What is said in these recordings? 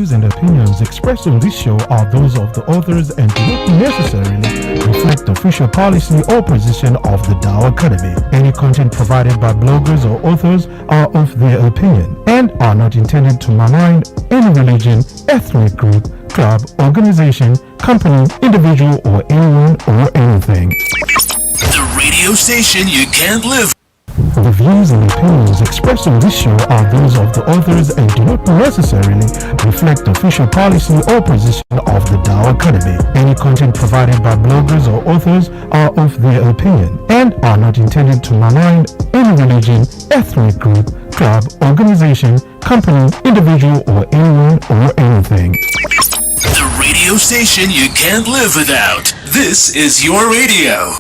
views and opinions expressed on this show are those of the authors and do not necessarily reflect the official policy or position of the Tao Academy. Any content provided by bloggers or authors are of their opinion and are not intended to malign any religion, ethnic group, club, organization, company, individual, or anyone or anything. The radio station you can't live. The views and opinions expressed on this show are those of the authors and do not necessarily reflect the official policy or position of the Tao Academy. Any content provided by bloggers or authors are of their opinion and are not intended to malign any religion, ethnic group, club, organization, company, individual, or anyone or anything. The radio station you can't live without. This is your radio.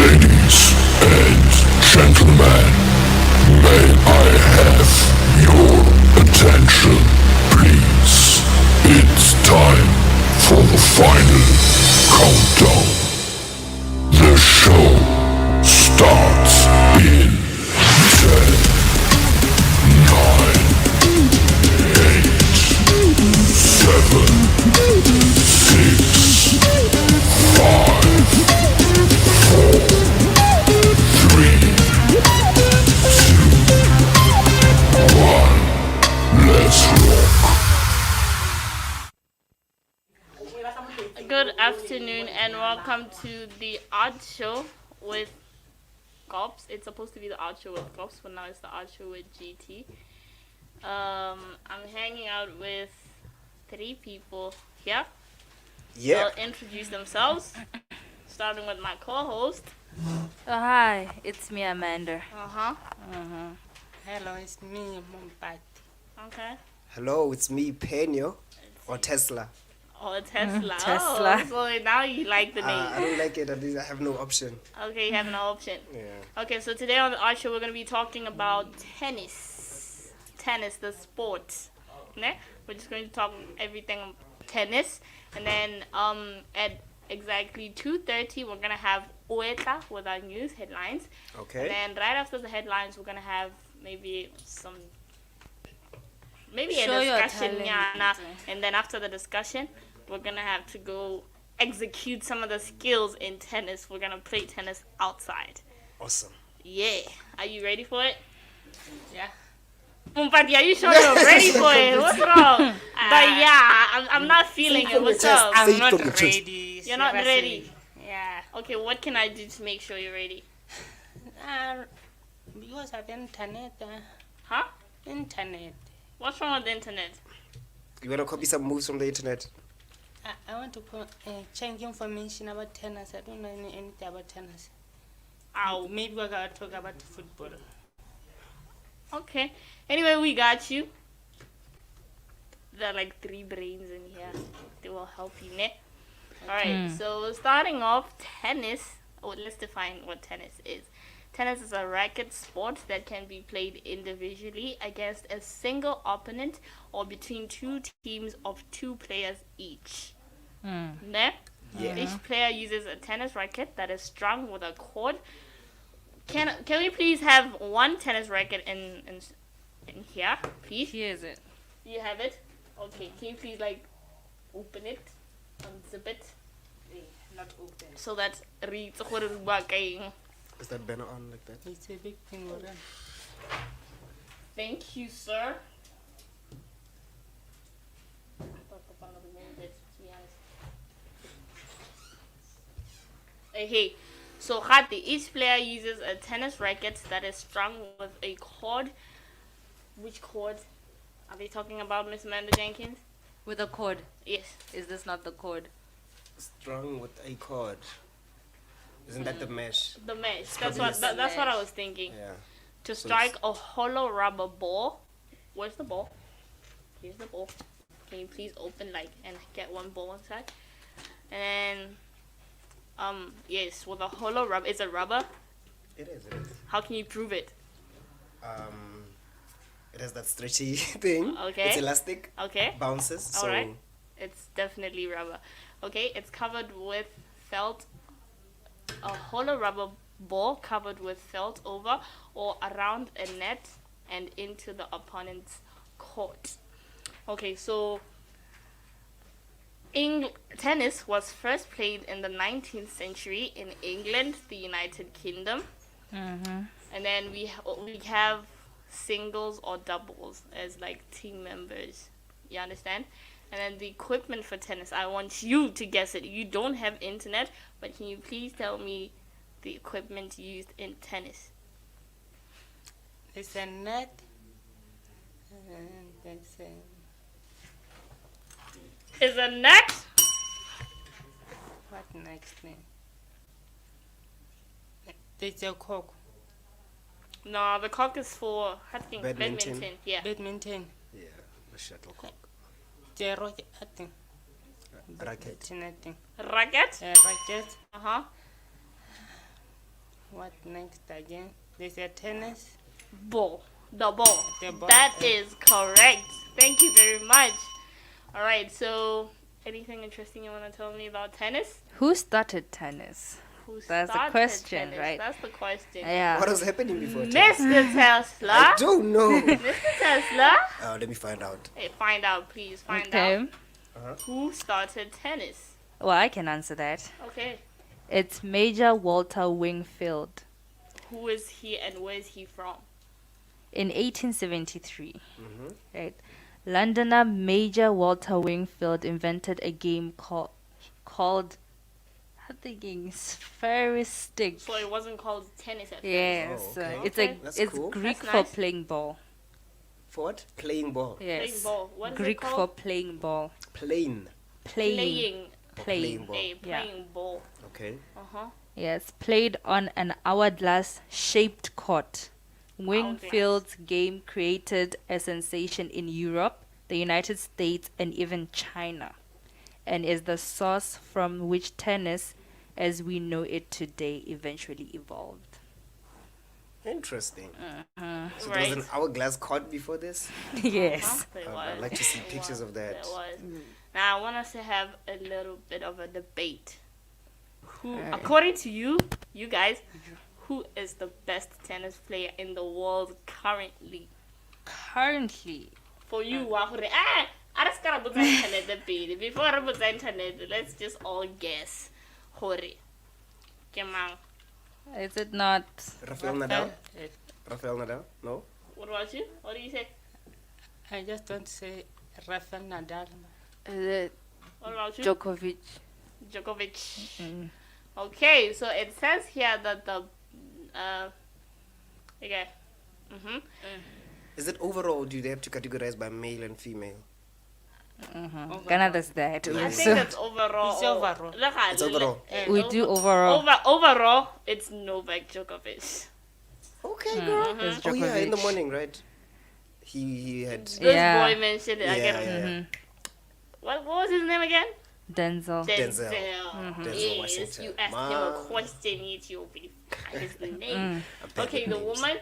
Ladies and gentlemen, may I have your attention, please? It's time for the final countdown. The show starts in 10, 9, 8, 7, 6, 5, 4, 3, 2, 1. Let's rock. Good afternoon and welcome to the Art Show with Cops. It's supposed to be the Art Show with Cops, but now it's the Art Show with GT. I'm hanging out with 3 people here. Yeah. They'll introduce themselves, starting with my co-host. Hi, it's me, Amanda. Hello, it's me, Mumpati. Okay. Hello, it's me, Penyo, or Tesla. Oh, Tesla. Tesla. Oh, so now you like the name. I don't like it. At least I have no option. Okay, you have no option. Yeah. Okay, so today on the Art Show, we're going to be talking about tennis. Tennis, the sport. Ne? We're just going to talk everything tennis. And then at exactly 2:30, we're going to have Oetla with our news headlines. Okay. And then right after the headlines, we're going to have maybe Show a your discussion. talent. And then after the discussion, we're going to have to go execute some of the skills in tennis. We're going to play tennis outside. Awesome. Yeah. Are you ready for it? Yeah. Mumpati, are you sure you're ready for it? What's wrong? But yeah, I'm not feeling it. What's up? Say I'm it not from your chest. ready. You're not seriously. ready. Yeah. Okay, what can I do to make sure you're ready? Because of internet. Huh? Internet. What's wrong with the internet? You want to copy some moves from the internet? I want to check information about tennis. I don't know anything about tennis. Ow. Maybe we're going to talk about football. Okay. Anyway, we got you. There are like 3 brains in here. They will help you, ne? Alright, so starting off, tennis. Oh, let's define what tennis is. Tennis is a racket sport that can be played individually against a single opponent or between 2 teams of 2 players each. Ne? Yeah. Each player uses a tennis racket that is strung with a cord. Can we please have 1 tennis racket in here, please? Here's it. You have it? Okay, can you please open it, unzip it, Not open. so that Is that banner on like that? It's a big thing. Thank you, sir. I thought the banner removed it, to be honest. Hey, so Khati, each player uses a tennis racket that is strung with a cord. Which cord are they talking about, Miss Amanda Jenkins? With a cord. Yes. Is this not the cord? Strung with a cord. Isn't that the mesh? The mesh. probably That's what I mesh. was thinking. Yeah. To strike a hollow rubber ball. Where's the ball? Here's the ball. Can you please open and get 1 ball inside? And yes, with a hollow rubber. Is it rubber? It is. How can you prove it? It has that stretchy thing. Okay. It's elastic. Okay. Bounces. So Alright. It's definitely rubber. Okay, it's covered with felt. A hollow rubber ball covered with felt over or around a net and into the opponent's court. Okay, so tennis was first played in the 19th century in England, the United Kingdom. And then we have singles or doubles as like team members. You understand? And then the equipment for tennis, I want you to guess it. You don't have internet, but can you please tell me the equipment used in tennis? There's a net. And there's a... Is a net? What next name? There's a cock. No, the cock is for Badminton. Yeah. Badminton. Yeah, the shuttlecock. Zero, I think. Racket. Nothing. Racket? Racket. Uh-huh. What next again? There's a tennis. Ball. The ball. The ball. That is correct. Thank you very much. All right, so anything interesting you want to tell me about tennis? Who started tennis? Who That's the started question, tennis? right? That's the question. Yeah. What was happening before tennis? Mr. Tesla? I don't know. Mr. Tesla? Let me find out. Hey, find out, please. Find Okay. out. Who started tennis? Well, I can answer that. Okay. It's Major Walter Wingfield. Who is he and where is he from? In 1873, right? Londoner Major Walter Wingfield invented a game called I think it's fairy stick. So it wasn't called tennis at first. Yes, Oh, okay. it's That's it's cool. Greek That's for nice. playing ball. For what? Playing ball. Yes, Playing ball. What is Greek it for called? playing ball. Playing. Playing. Playing ball. Hey, Yeah. playing ball. Okay. Uh-huh. Yes, played on an hourglass shaped court. Wingfield's game created a sensation in Europe, the United States, and even China, and is the source from which tennis, as we know it today, eventually evolved. Interesting. So there Right. was an hourglass court before this? Yes. There I'd was. like to see There pictures was. of that. There was. Now I want us to have a little bit of a debate. Who, according to you guys, who is the best tennis player in the world currently? Currently, For you, I just gotta put the internet the pele. Before I put the internet, let's just all guess. Hore. Kemang. is it not? Rafael Nadal? Rafael Nadal? No? What about you? What do you say? I just don't say Rafael Nadal. Is it What about you? Djokovic? Djokovic. Okay, so it says here that the okay. Is it overall? Do they have to categorize by male and female? Ghana does that. I also. think it's overall. It's overall. It's overall. We do overall. Overall, it's Novak Djokovic. Okay, girl. It's Oh yeah, in the Djokovic. morning, right? He had. This Yeah. boy mentioned it. I Yeah, get yeah. What was his name again? Denzel. Denzel. Yes, Washington. you asked him a question, you be his name. I bet Okay, the the names. woman.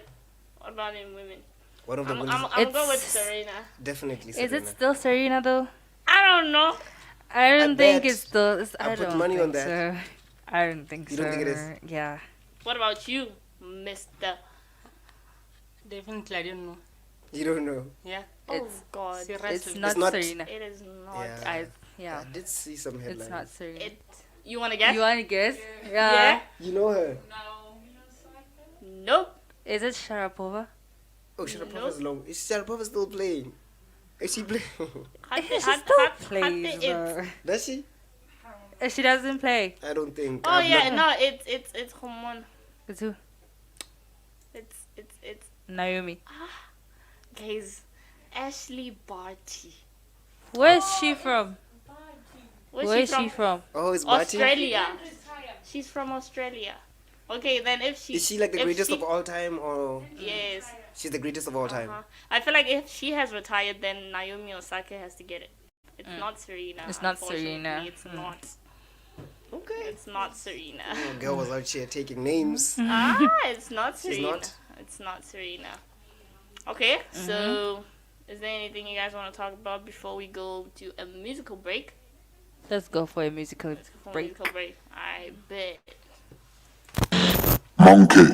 What about in women? One of the I'm women. going with It's- Serena. Definitely. Is Serena. it still Serena though? I don't know. I don't think bet it's still. It's, I I put don't money think on that. So. I don't think You so. don't think it is? Yeah. What about you, Mister? Definitely, I don't know. You don't know. Yeah. Oh It's God, Seriously. it's not not- Serena. it is not. Yeah. Yeah. I did see some headlines. It's not Serena. It. You wanna guess? You want to guess? Yeah. You know her. Nope. Is it Sharapova? Oh, Sharapova's long. Is Sharapova still playing? Is she playing? She still plays. though. Does she? She doesn't play. I don't think. Oh I'm yeah, not- no, it's hormone. It's who? It's Naomi. guys, Ashley Barty. Where's she from? Where's she from? Oh, it's Bati. Australia. She's from Australia. Okay, then if she Is she like the if greatest she- of all time, or Yes. she's the greatest of all time? I feel like if she has retired, then Naomi Osaka has to get it. It's not Serena. It's not unfortunately. Serena. It's not. Okay. It's not Serena. Oh, girl was out here taking names. It's not She's Serena. not? It's not Serena. Okay, so is there anything you guys want to talk about before we go to a musical break? Let's go for a musical Let's go for a break. musical break. I bet. Monkey.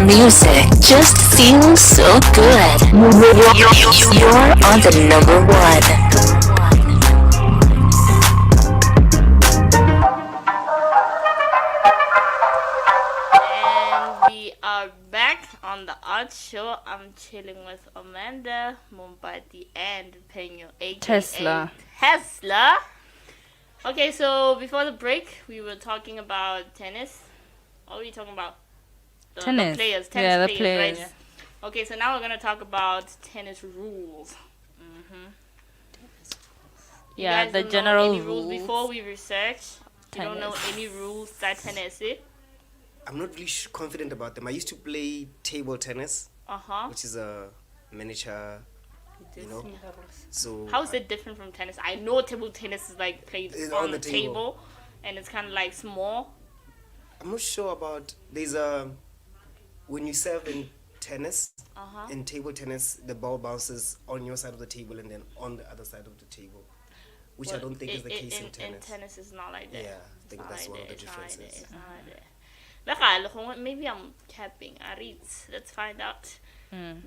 music just feels so good. You're on the number one. And we are back on the Art Show. I'm chilling with Amanda, Mumbati, and Penyo, aka Tesla. Okay, so before the break, we were talking about tennis. What were we talking about? Tennis. The players. The Tennis players. right? Okay, so now we're gonna talk about tennis rules. Yeah, guys the don't know general any rules. Before we research, you don't know Tennis. any rules that tennis is. I'm not really confident about them. I used to play table tennis, which is a miniature, you know. So How is it different from tennis? I know table tennis is like played It's on the table, and it's kind of like small. I'm not sure about. There's when you serve in tennis, in table tennis, the ball bounces on your side of the table and then on the other side of the table, which I don't think is the case in tennis. In tennis, it's not like that. Yeah, I think that's one of the differences. It's not like that. Maybe I'm capping. A.R.T. Let's find out.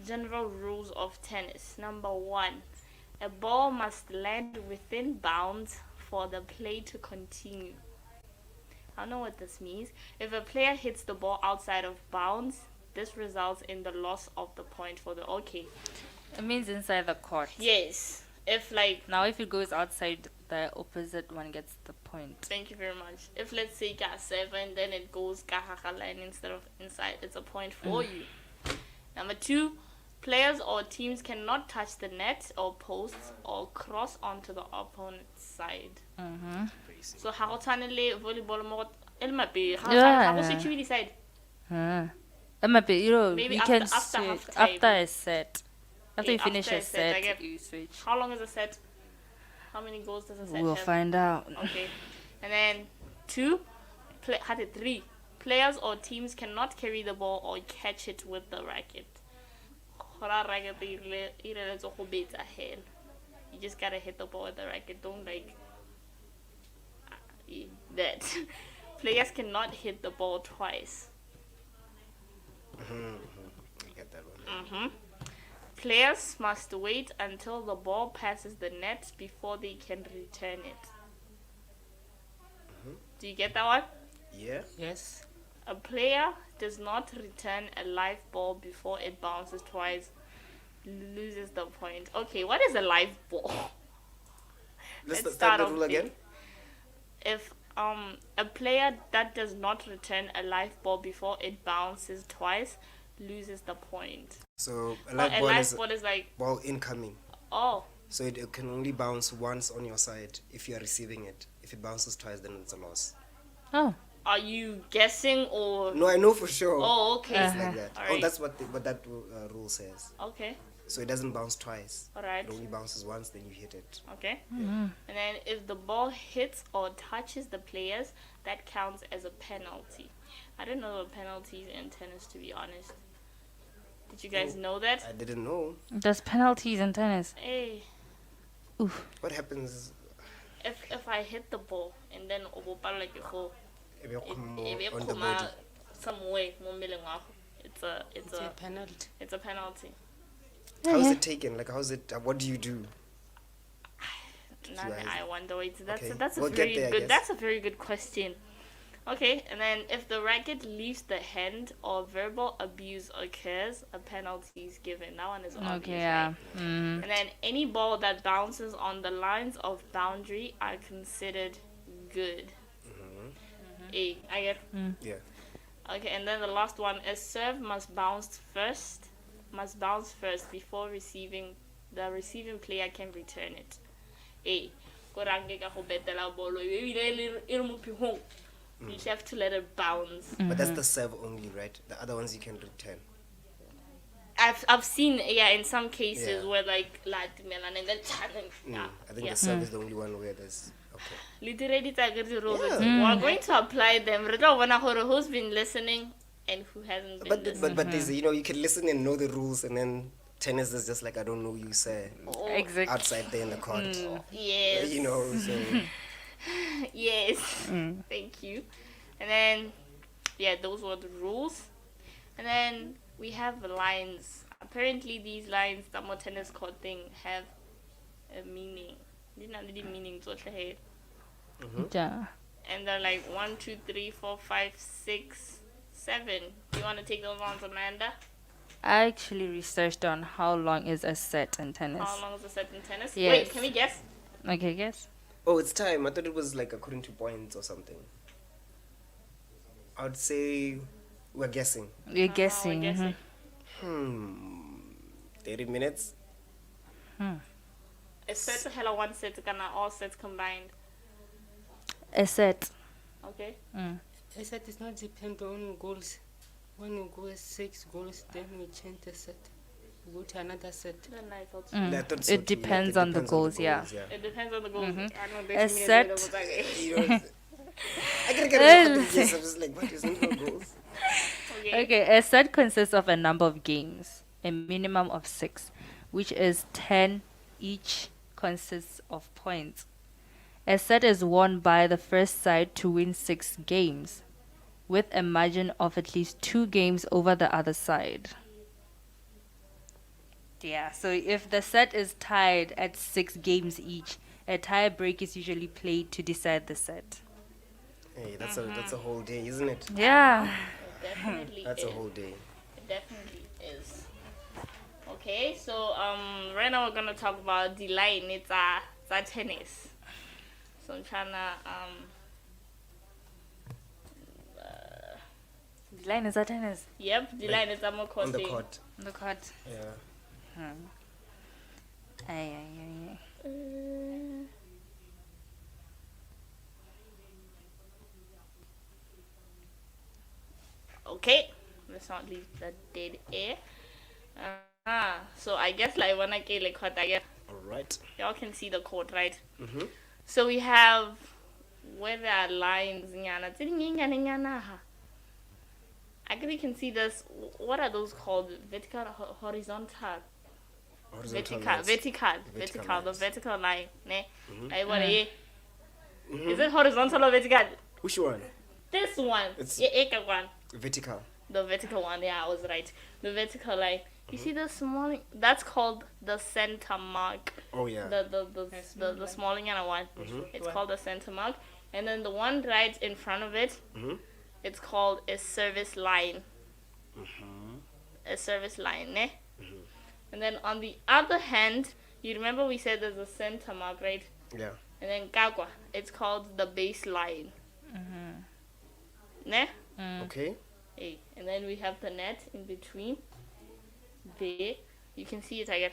General rules of tennis. Number 1. A ball must land within bounds for the play to continue. I don't know what this means. If a player hits the ball outside of bounds, this results in the loss of the point for the... Okay. It means inside the court. Yes. If like... Now if it goes outside, the opposite one gets the point. Thank you very much. If let's say got 7, then it goes kahaha line instead of inside, it's a point for you. Number 2, players or teams cannot touch the net or posts or cross onto the opponent's side. So how tshwanele volleyball mo elmape Yeah. how switch side. You know, Maybe we after- can after switch half time. after a set. After you After finish a a set, I set, get- you switch. How long is a set? How many goals does a set We'll have? find out. Okay. And then 2, 3. Players or teams cannot carry the ball or catch it with the racket. You just gotta hit the ball with the racket. Don't like that. Players cannot hit the ball twice. I get that one. Players must wait until the ball passes the net before they can return it. Do you get that one? Yeah. Yes. A player does not return a live ball before it bounces twice, loses the point. Okay, what is a live ball? Let's start the off rule again. If a player that does not return a live ball before it bounces twice loses the point. So a A live ball live is ball is like, ball incoming. oh, So it can only bounce once on your side if you are receiving it. If it bounces twice, then it's a loss. Oh. are you guessing or? No, I know for sure. Oh, okay. It's like that. Alright. Oh, that's what that rule says. Okay. So it doesn't bounce twice. Alright. It only bounces once, then you hit it. Okay. And then if the ball hits or touches the players, that counts as a penalty. I don't know the penalties in tennis, to be honest. Did you guys know that? I didn't know. There's penalties in tennis. Hey, What happens if I hit the ball and then like a hole, if you're if on the body? some way, it's a It's a penalty. it's a penalty. How is it taken? Like, how's it? What do you do? None, I wonder. Okay. That's a We'll get very there, I good. guess. That's a very good question. Okay, and then if the racket leaves the hand or verbal abuse occurs, a penalty is given. That one is obvious. Okay, yeah. Right? And then any ball that bounces on the lines of boundary are considered good. I get. Yeah. Okay, and then the last one is serve must bounce first before receiving. The receiving player can return it. You just have to let it bounce. But that's the serve only, right? The other ones you can return. I've seen in some cases Yeah. where like and then I think the serve is the only one where there's okay. literally the rules. Yeah. We're going to apply them. Who's been listening and who hasn't been listening. But there's you can listen and know the rules, and then tennis is just like I don't know you say Exactly. outside there in the court. Yes. So Yes. Thank you. And then those were the rules. And then we have lines. Apparently, these lines, the more tennis court thing, have a meaning. They're not really meaning to the Yeah. and they're like 1, 2, 3, 4, 5, 6, 7. Do you want to take those ones, Amanda? I actually researched on how long is a set in tennis. How long is a set in tennis? Yes. Wait, can we guess? Okay, guess. Oh, it's time. I thought it was like according to points or something. I would say we're guessing. You're guessing. we're guessing. 30 minutes. A set to hella one set, gonna all sets combined. A set. Okay. A set is not depend on goals. When you go 6 goals, then we change the set. We go to another set. Then I thought Yeah, I thought so It too. depends Like, on the goals, yeah. it depends on the goals. I know A this set- You know, I gotta get it. Yes, I'm just like, what is not goals? Okay. Okay, a set consists of a number of games, a minimum of 6, which is 10 each consists of points. A set is won by the first side to win 6 games, with a margin of at least 2 games over the other side. Yeah, so if the set is tied at 6 games each, a tie break is usually played to decide the set. Hey, that's a whole day, isn't it? Yeah. It definitely That's is. a whole day. It definitely is. Okay, so right now we're gonna talk about the line. It's tennis. So I'm trying to The line is a tennis. yep, the line is more On the court. The court. Yeah. Aye, aye, aye. Okay, let's not leave the dead air. So I guess like when I get like court, I guess Alright. y'all can see the court, right? Mm-hmm. So we have where there are lines. I actually can see this. What are those called? Vertical, horizontal. Horizontal Vertical, lines. vertical, Vertical vertical, the lines. vertical line. Ne? Like what are you? Is it horizontal or vertical? Which one? This one. It's- Yeah, one. Vertical. The vertical one. Yeah, I was right. The vertical line. You see the small? That's called the center mark. Oh yeah. The small one. It's called the center mark. And then the one right in front of it, it's called a service line. A service line, ne? And then on the other hand, you remember we said there's a center mark, right? Yeah. And then kagwa, it's called the baseline. Ne? Okay. Hey. And then we have the net in between. There. You can see it again.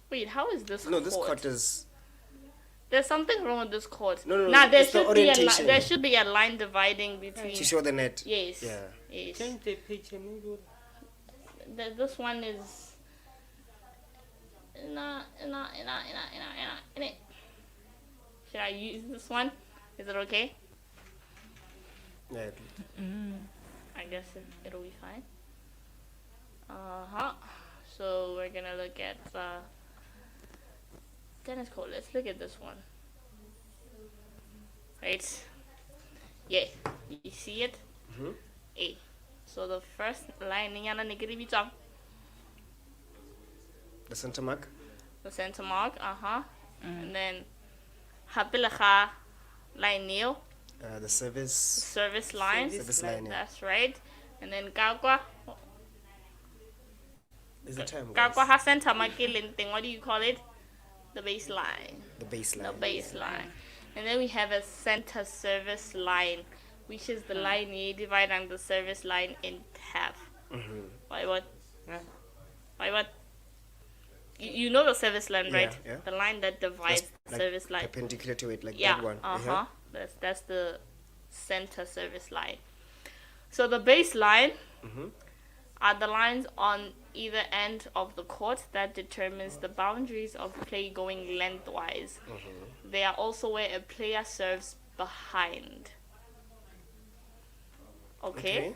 Wait, how is this No, this court? court is. There's something wrong with this court. No, Nah, there it's the should be orientation. there should be a line dividing between. To show the net. Yes. Yeah. Yes. Change the picture, maybe. This one is. Should I use this one? Is it okay? Yeah. I guess it'll be fine. So we're gonna look at tennis court. Let's look at this one. Right? Yeah. You see it? A. So the first line, The center mark. the center mark, and then hapilacha line nail, The service. service line. Service line. Yeah. That's right. And then kakwa. Is the time, guys? Kakwa ha center mark thing. What do you call it? The baseline. The baseline. The baseline. And then we have a center service line, which is the line you divide on the service line in half. Why what? Yeah. Why what? You know the service line, right? Yeah. The line that divides That's the like service line. perpendicular to it, like Yeah. that one. That's the center service line. So the baseline are the lines on either end of the court that determines the boundaries of play going lengthwise. They are also where a player serves behind. Okay.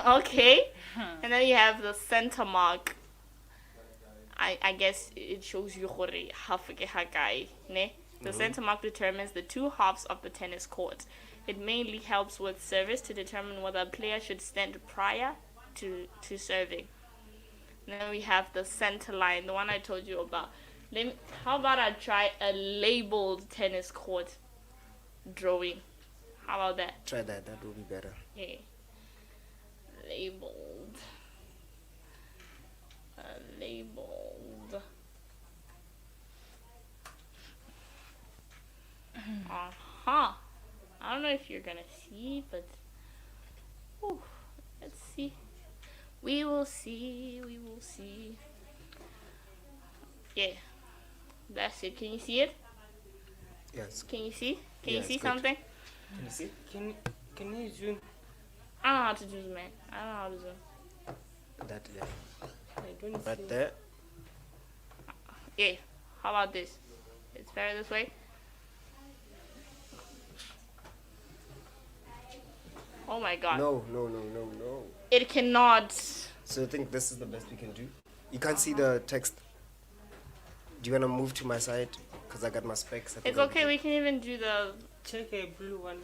Okay. And then you have the center mark. I guess it shows you gore half ke ha kae, ne? The center mark determines the two halves of the tennis court. It mainly helps with service to determine whether a player should stand prior to serving. And then we have the center line, the one I told you about. How about I try a labeled tennis court drawing? How about that? Try that. That will be better. Okay. Labeled. Labeled. Uh-huh. I don't know if you're gonna see, but let's see. We will see. We will see. Yeah. That's it. Can you see it? Yes. Can you see? Can Yeah, you see it's good. something? Can you see? Can you zoom? I don't know how to do zoom, man. I don't know how to zoom. That there. I don't see. Right there. Yeah. How about this? It's better this way. Oh my god. No. It cannot. So I think this is the best we can do. You can't see the text. Do you want to move to my side? Because I got my specs. I think It's I'll okay. do- We can even do Check a blue one.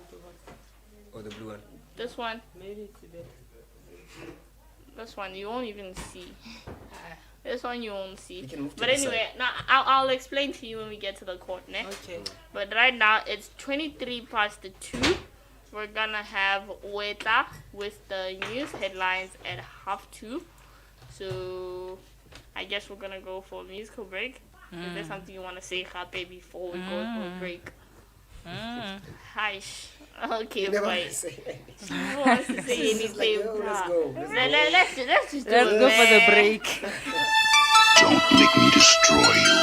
Or the blue one. this one. Maybe it's better. This one you won't even see. This one you won't see. We can move to But the anyway, now I'll explain to you when we get to the court, ne? Okay. But right now it's 23 past the 2. We're gonna have Weta with the news headlines at 2:30. So I guess we're gonna go for a musical break. Is there something you wanna say, Khape, before we go for a break? Hi. Okay, You never boy. say anything. Who wants to say It's just like, anything, yo, let's bruh? go. Let's just do Let's it, go for the man. break. Don't make me destroy you.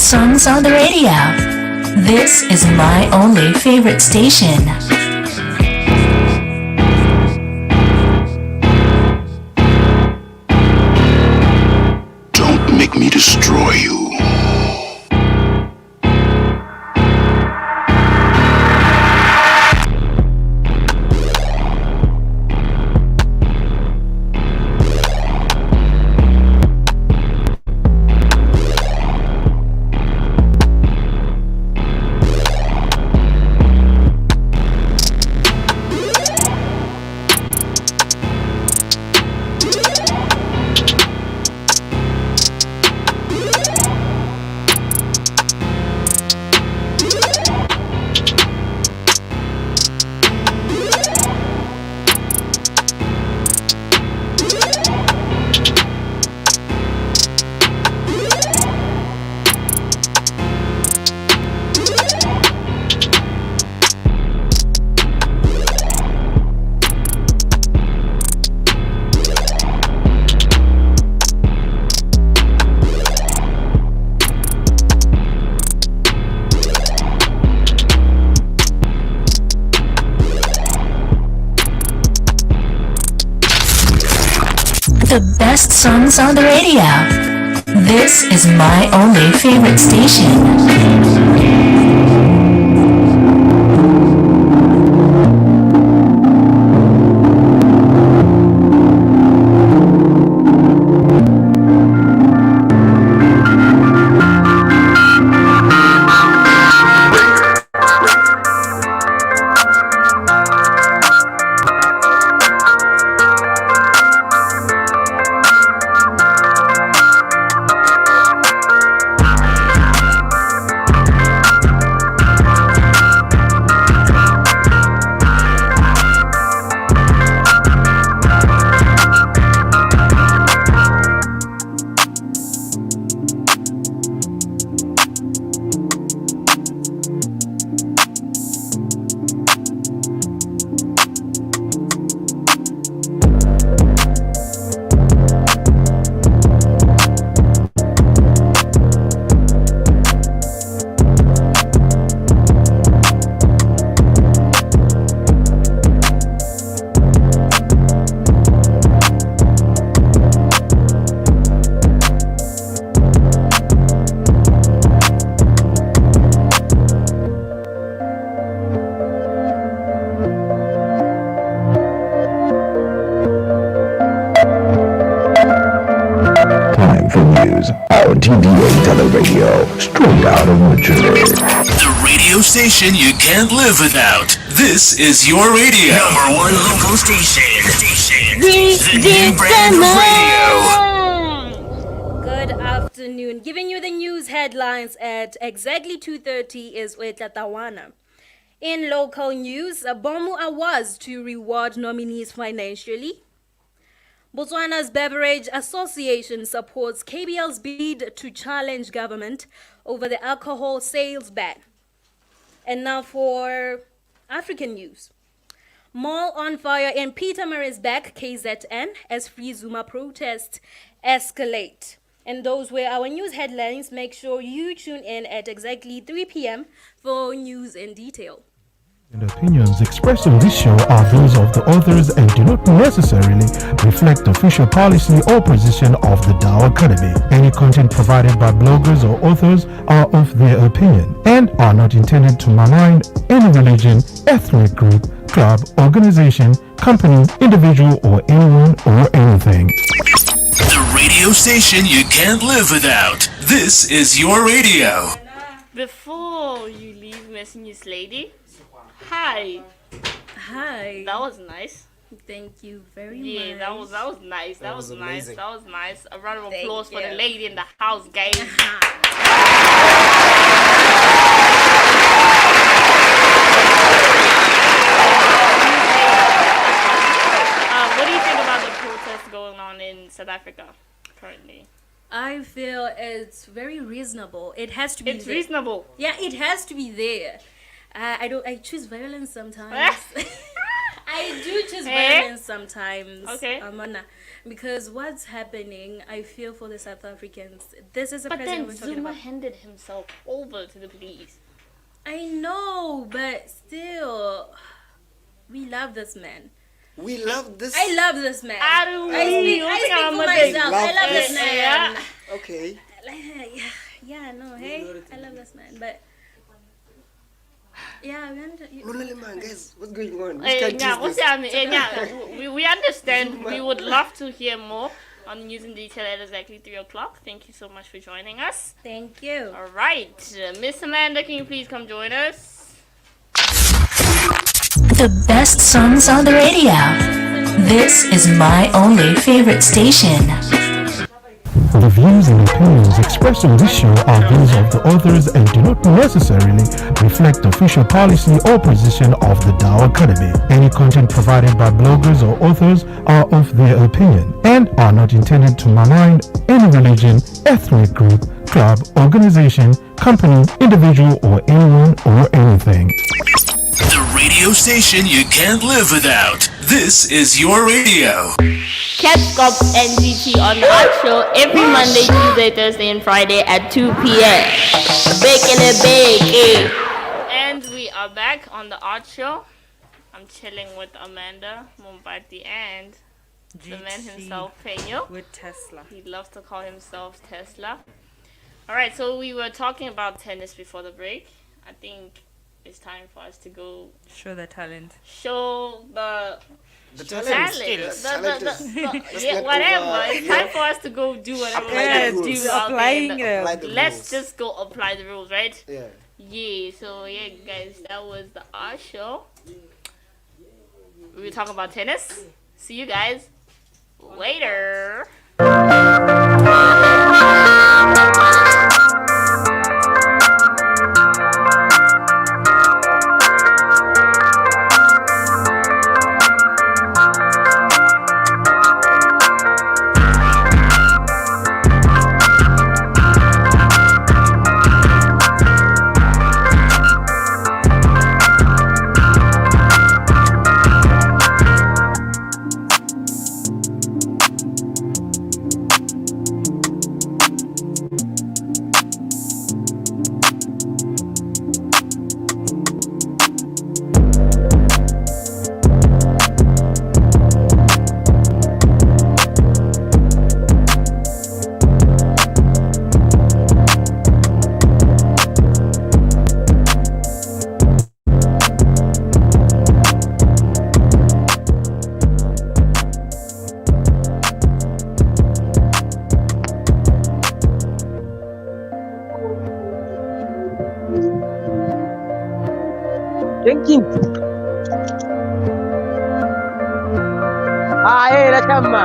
best songs on the radio. This is my only favorite station. Don't make me destroy you. The best songs on the radio. This is my only favorite station. TDA Teleradio, straight out of Madrid. The radio station you can't live without. This is your radio. Number one local station. The new brand of radio. Good afternoon. Giving you the news headlines at exactly 2:30 is Tawana. In local news, Bomu Awards to reward nominees financially. Botswana's Beverage Association supports KBL's bid to challenge government over the alcohol sales ban. And now for African news. Mall on fire in Pietermaritzburg, KZN, as Free Zuma protests escalate. And those were our news headlines. Make sure you tune in at exactly 3 p.m. for news in detail. The opinions expressed on this show are those of the authors and do not necessarily reflect the official policy or position of the Dow Academy. Any content provided by bloggers or authors are of their opinion and are not intended to malign any religion, ethnic group, club, organization, company, individual, or anyone or anything. The radio station you can't live without. This is your radio. Before you leave, Miss News Lady, hi. Hi. That was nice. Thank you very much. Yeah, that was nice. That was nice. amazing. That was nice. A round of applause for you. the lady in the house, guys. What do you think about the protests going on in South Africa currently? I feel it's very reasonable. It has to be It's there. reasonable. Yeah, it has to be there. I choose violence sometimes. I do choose violence sometimes. Okay. Amana, because what's happening, I feel for the South Africans. This is a But president then we're talking Zuma about. handed himself over to the police. I know, but still, we love this man. We love this. I love this man. I do. I speak for myself. I love this man. Yeah. Okay. Yeah, no, hey, I love this man, but yeah, Guys, what's going on? We understand. We would love to hear more on the news in detail at exactly 3 o'clock. Thank you so much for joining us. Thank you. All right, Miss Amanda, can you please come join us? The best songs on the radio. This is my only favorite station. The views and opinions expressed on this show are those of the authors and do not necessarily reflect official policy or position of the Dow Academy. Any content provided by bloggers or authors are of their opinion and are not intended to malign any religion, ethnic group, club, organization, company, individual, or anyone or anything. The radio station you can't live without. This is your radio. Catch Cops NGT on the Art Show every Monday, Tuesday, Thursday, and Friday at 2 p.m. Baking it big. And we are back on the Art Show. I'm chilling with Amanda, Mumbati, and the man himself, Peño. With Tesla. He loves to call himself Tesla. Alright, so we were talking about tennis before the break. I think it's time for us to go show the talent. Show the talent. Whatever. It's time for us to go do whatever we gotta do out there. Let's just go apply the rules, right? Yeah. Yeah, so yeah, guys, that was the Art Show. We were talking about tennis. See you guys later. Drinking. La chama.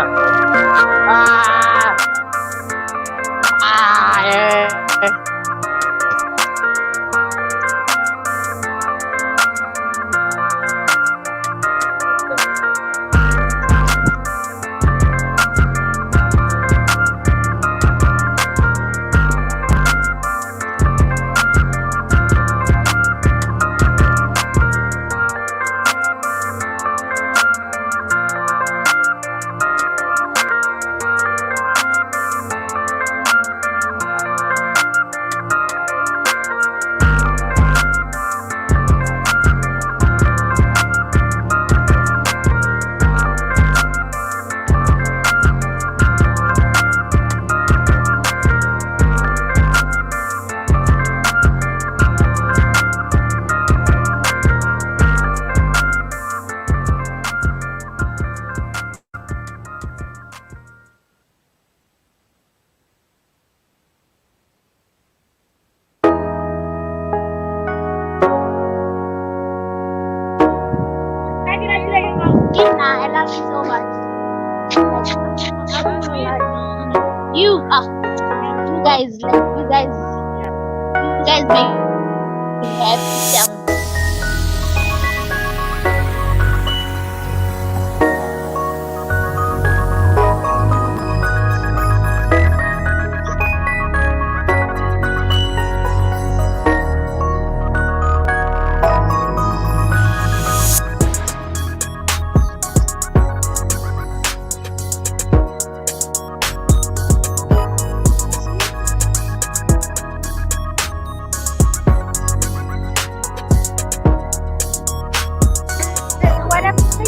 I love you so much. You guys make me happy.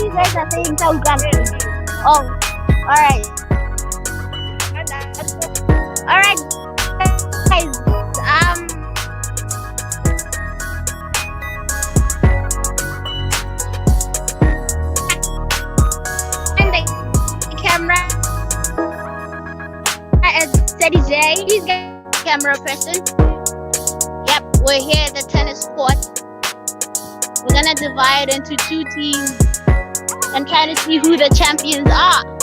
you guys are saying so drunk. Oh, alright. Alright, guys. And the camera at Steady J. He's the camera person. Yep, we're here at the tennis court. We're gonna divide into two teams and try to see who the champions are.